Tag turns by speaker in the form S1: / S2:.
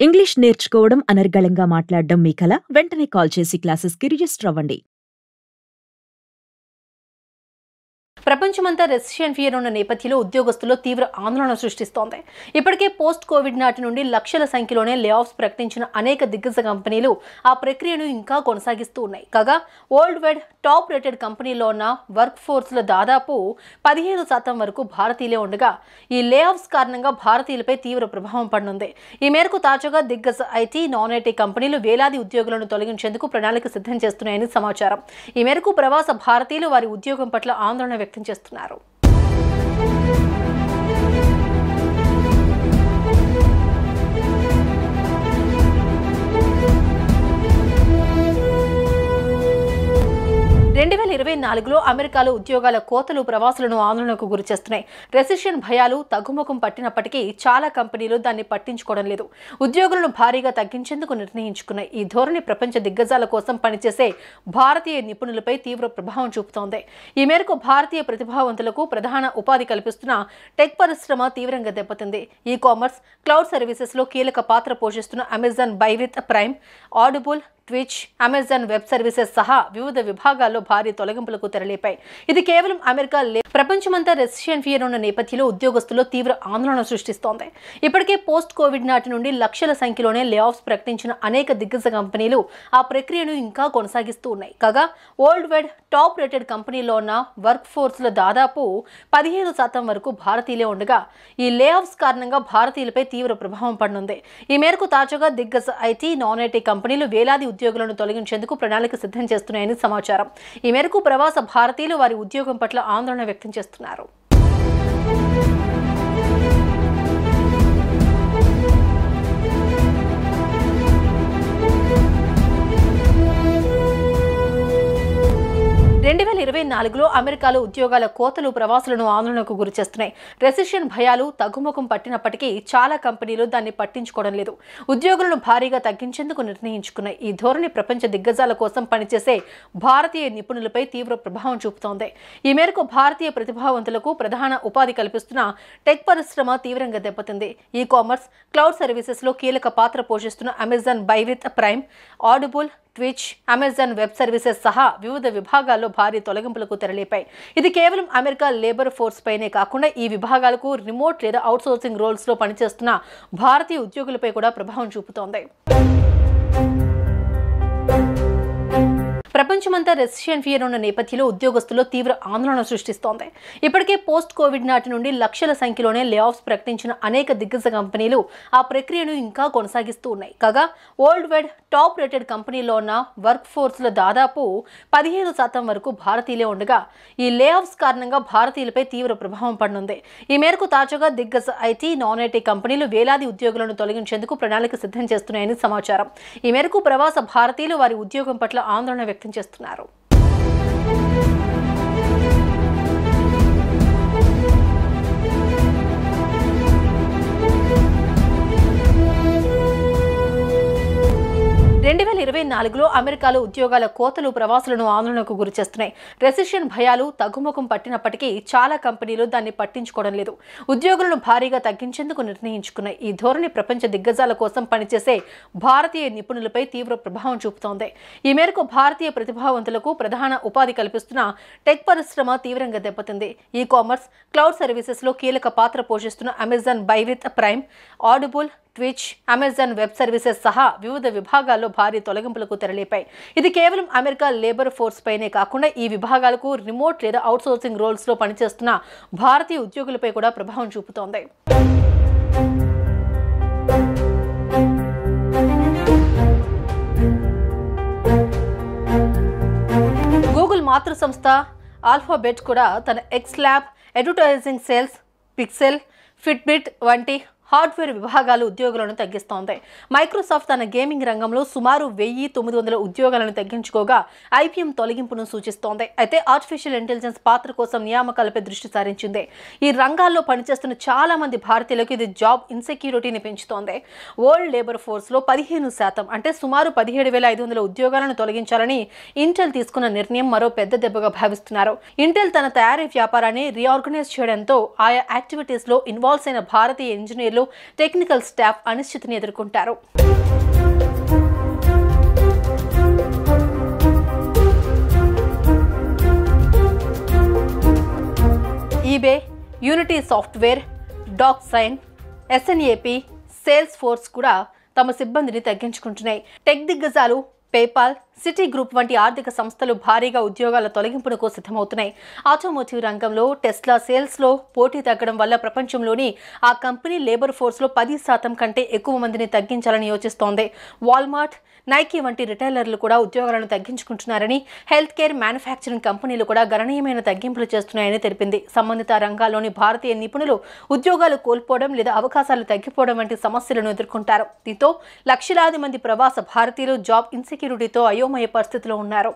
S1: English నేర్చుకోవడం అనర్గళంగా మాట్లాడడం మీ కల? వెంటనే కాల్ చేసి క్లాసెస్‌కి రిజిస్టర్ అవ్వండి.
S2: ప్రపంచమంతా రెసిషన్ ఫియర్ ఉన్న నేపథ్యంలో ఉద్యోగస్తుల్లో తీవ్ర ఆందోళన సృష్టిస్తోంది. ఇప్పటికే పోస్ట్ కోవిడ్ నాటి నుండి లక్షల సంఖ్యలోనే లే ఆఫ్స్ ప్రకటించిన అనేక దిగ్గజ కంపెనీలు ఆ ప్రక్రియను ఇంకా కొనసాగిస్తూ ఉన్నాయి. కాగా వరల్డ్ వైడ్ టాప్ రేటెడ్ కంపెనీలో ఉన్న వర్క్ ఫోర్స్లో దాదాపు 15% వరకు భారతీయులే ఉండగా ఈ లే ఆఫ్స్ కారణంగా భారతీయులపై తీవ్ర ప్రభావం పడనుంది. ఈ మేరకు తాజాగా దిగ్గజ ఐటీ, నాన్ ఐటీ కంపెనీలు వేలాది ఉద్యోగులను తొలగించేందుకు ప్రణాళిక సిద్ధం చేస్తున్నాయని సమాచారం. ఈ మేరకు ప్రవాస భారతీయులు వారి ఉద్యోగం పట్ల ఆందోళన వ్యక్తం చేస్తున్నారు. 2024లో అమెరికాలో ఉద్యోగాల కోతలు ప్రవాసులను ఆందోళనకు గురిచేస్తున్నాయి. రెసిషన్ భయాలు తగ్గుముఖం పట్టినప్పటికీ చాలా కంపెనీలు దాన్ని పట్టించుకోవడం లేదు. ఉద్యోగులను భారీగా తగ్గించేందుకు నిర్ణయించుకున్నాయి. ఈ ధోరణి ప్రపంచ దిగ్గజాల కోసం పనిచేసే భారతీయ నిపుణులపై తీవ్ర ప్రభావం చూపుతోంది. ఈ మేరకు భారతీయ ప్రతిభావంతులకు ప్రధాన ఉపాధి కల్పిస్తున్న టెక్ పరిశ్రమ తీవ్రంగా దెబ్బతింది. ఈ కామర్స్, క్లౌడ్ సర్వీసెస్ లో కీలక పాత్ర పోషిస్తున్న Amazon by with prime, audible, twitch, Amazon web services సహా వివిధ విభాగాల్లో భారీ తొలగింపులకు తెరలేపాయి. ఇది కేవలం అమెరికా ప్రపంచమంతా రెసిషన్ ఫియర్ ఉన్న నేపథ్యంలో ఉద్యోగస్తుల్లో తీవ్ర ఆందోళన సృష్టిస్తోంది. ఇప్పటికే పోస్ట్ కోవిడ్ నాటి నుండి లక్షల సంఖ్యలోనే లే ఆఫ్స్ ప్రకటించిన అనేక దిగ్గజ కంపెనీలు ఆ ప్రక్రియను ఇంకా కొనసాగిస్తూ ఉన్నాయి. కాగా వరల్డ్ వైడ్ టాప్ రేటెడ్ కంపెనీలో ఉన్న వర్క్ ఫోర్స్లో దాదాపు 15% వరకు భారతీయులే ఉండగా ఈ లే ఆఫ్స్ కారణంగా భారతీయులపై తీవ్ర ప్రభావం పడనుంది. ఈ మేరకు తాజాగా దిగ్గజ ఐటీ, నాన్ ఐటీ కంపెనీలు వేలాది ఉద్యోగులను తొలగించేందుకు ప్రణాళిక సిద్ధం చేస్తున్నాయని సమాచారం. ఈ మేరకు ప్రవాస భారతీయులు వారి ఉద్యోగం పట్ల ఆందోళన వ్యక్తం చేస్తున్నారు. లో అమెరికాలో ఉద్యోగాల కోతలు ప్రవాసులను ఆందోళనకు గురిచేస్తున్నాయి. రెసిషన్ భయాలు తగ్గుముఖం పట్టినప్పటికీ చాలా కంపెనీలు దాన్ని పట్టించుకోవడం లేదు. ఉద్యోగులను భారీగా తగ్గించేందుకు నిర్ణయించుకున్నాయి. ఈ ధోరణి ప్రపంచ దిగ్గజాల కోసం పనిచేసే భారతీయ నిపుణులపై తీవ్ర ప్రభావం చూపుతోంది. ఈ మేరకు భారతీయ ప్రతిభావంతులకు ప్రధాన ఉపాధి కల్పిస్తున్న టెక్ పరిశ్రమ తీవ్రంగా దెబ్బతింది. ఈ కామర్స్, క్లౌడ్ సర్వీసెస్ లో కీలక పాత్ర పోషిస్తున్న Amazon by with prime, audible, twitch, Amazon web services సహా వివిధ విభాగాల్లో భారీ తొలగింపులకు తెరలేపాయి. ఇది కేవలం అమెరికా లేబర్ ఫోర్స్ పైనే కాకుండా ఈ విభాగాలకు రిమోట్ లేదా అవుట్సోర్సింగ్ రోల్స్ లో పనిచేస్తున్న భారతీయ ఉద్యోగులపై కూడా ప్రభావం చూపుతోంది. ప్రపంచమంతా రెసిషన్ ఫియర్ ఉన్న నేపథ్యంలో ఉద్యోగస్తుల్లో తీవ్ర ఆందోళన సృష్టిస్తోంది. ఇప్పటికే పోస్ట్ కోవిడ్ నాటి నుండి లక్షల సంఖ్యలోనే లే ఆఫ్స్ ప్రకటించిన అనేక దిగ్గజ కంపెనీలు ఆ ప్రక్రియను ఇంకా కొనసాగిస్తూ ఉన్నాయి. కాగా వరల్డ్ వైడ్ టాప్ రేటెడ్ కంపెనీలో ఉన్న వర్క్ ఫోర్స్లో దాదాపు 15% వరకు భారతీయులే ఉండగా ఈ లే ఆఫ్స్ కారణంగా భారతీయులపై తీవ్ర ప్రభావం పడనుంది. ఈ మేరకు తాజాగా దిగ్గజ ఐటీ, నాన్ ఐటీ కంపెనీలు వేలాది ఉద్యోగులను తొలగించేందుకు ప్రణాళిక సిద్ధం చేస్తున్నాయని సమాచారం. ఈ మేరకు ప్రవాస భారతీయులు వారి ఉద్యోగం పట్ల ఆందోళన వ్యక్తం చేస్తున్నారు. లో అమెరికాలో ఉద్యోగాల కోతలు ప్రవాసులను ఆందోళనకు గురిచేస్తున్నాయి. రెసిషన్ భయాలు తగ్గుముఖం పట్టినప్పటికీ చాలా కంపెనీలు దాన్ని పట్టించుకోవడం లేదు. ఉద్యోగులను భారీగా తగ్గించేందుకు నిర్ణయించుకున్నాయి. ఈ ధోరణి ప్రపంచ దిగ్గజాల కోసం పనిచేసే భారతీయ నిపుణులపై తీవ్ర ప్రభావం చూపుతోంది. ఈ మేరకు భారతీయ ప్రతిభావంతులకు ప్రధాన ఉపాధి కల్పిస్తున్న టెక్ పరిశ్రమ తీవ్రంగా దెబ్బతింది. ఈ కామర్స్, క్లౌడ్ సర్వీసెస్ లో కీలక పాత్ర పోషిస్తున్న Amazon by with prime, audible, twitch, Amazon web services సహా వివిధ విభాగాల్లో భారీ తొలగింపులకు తెరలేపాయి. ఇది కేవలం అమెరికా లేబర్ ఫోర్స్ పైనే కాకుండా ఈ విభాగాలకు రిమోట్ లేదా అవుట్సోర్సింగ్ రోల్స్ లో పనిచేస్తున్న భారతీయ ఉద్యోగులపై కూడా ప్రభావం చూపుతోంది. గూగుల్ మాతృ సంస్థ ఆల్ఫాబెట్ కూడా తన X lab, advertising sales, pixel, Fitbit వంటి హార్డ్వేర్ విభాగాలు ఉద్యోగులను తగ్గిస్తోంది. మైక్రోసాఫ్ట్ తన గేమింగ్ రంగంలో సుమారు 1900 ఉద్యోగాలను తగ్గించుకోగా ఐబీఎం తొలగింపును సూచిస్తోంది. అయితే ఆర్టిఫిషియల్ ఇంటెలిజెన్స్ పాత్ర కోసం నియామకాలపై దృష్టి సారించింది. ఈ రంగాల్లో పనిచేస్తున్న చాలా మంది భారతీయులకు ఇది జాబ్ ఇన్సెక్యూరిటీని పెంచుతోంది. వరల్డ్ లేబర్ ఫోర్స్ లో 15% అంటే సుమారు 17,500 ఉద్యోగాలను తొలగించాలని ఇంటెల్ తీసుకున్న నిర్ణయం మరో పెద్ద దెబ్బగా భావిస్తున్నారు. ఇంటెల్ తన తయారీ వ్యాపారాన్ని రీఆర్గనైజ్ చేయడంతో ఆయా యాక్టివిటీస్ లో ఇన్వాల్వ్ అయిన భారతీయ ఇంజనీర్లు కంపెనీలో టెక్నికల్ స్టాఫ్ అనిశ్చితిని ఎదుర్కొంటారు. EBay, Unity Software, DocuSign, SNAP, Salesforce కూడా తమ సిబ్బందిని తగ్గించుకుంటున్నాయి. టెక్ దిగ్గజాలు పేపాల్, సిటీ గ్రూప్ వంటి ఆర్థిక సంస్థలు భారీగా ఉద్యోగాల తొలగింపునకు సిద్ధమవుతున్నాయి. ఆటోమోటివ్ రంగంలో టెస్లా సేల్స్లో పోటీ తగ్గడం వల్ల ప్రపంచంలోని ఆ కంపెనీ లేబర్ ఫోర్స్లో 10% కంటే ఎక్కువ మందిని తగ్గించాలని యోచిస్తోంది. వాల్మార్ట్, నైకీ వంటి రిటైలర్లు కూడా ఉద్యోగాలను తగ్గించుకుంటున్నారని, హెల్త్ కేర్, మ్యానుఫ్యాక్చరింగ్ కంపెనీలు కూడా గణనీయమైన తగ్గింపులు చేస్తున్నాయని తెలిపింది. సంబంధిత రంగాల్లోని భారతీయ నిపుణులు ఉద్యోగాలు కోల్పోవడం లేదా అవకాశాలు తగ్గిపోవడం వంటి సమస్యలను ఎదుర్కొంటారు. దీంతో లక్షలాది మంది ప్రవాస భారతీయులు జాబ్ ఇన్సెక్యూరిటీతో అయోమయ పరిస్థితిలో ఉన్నారు.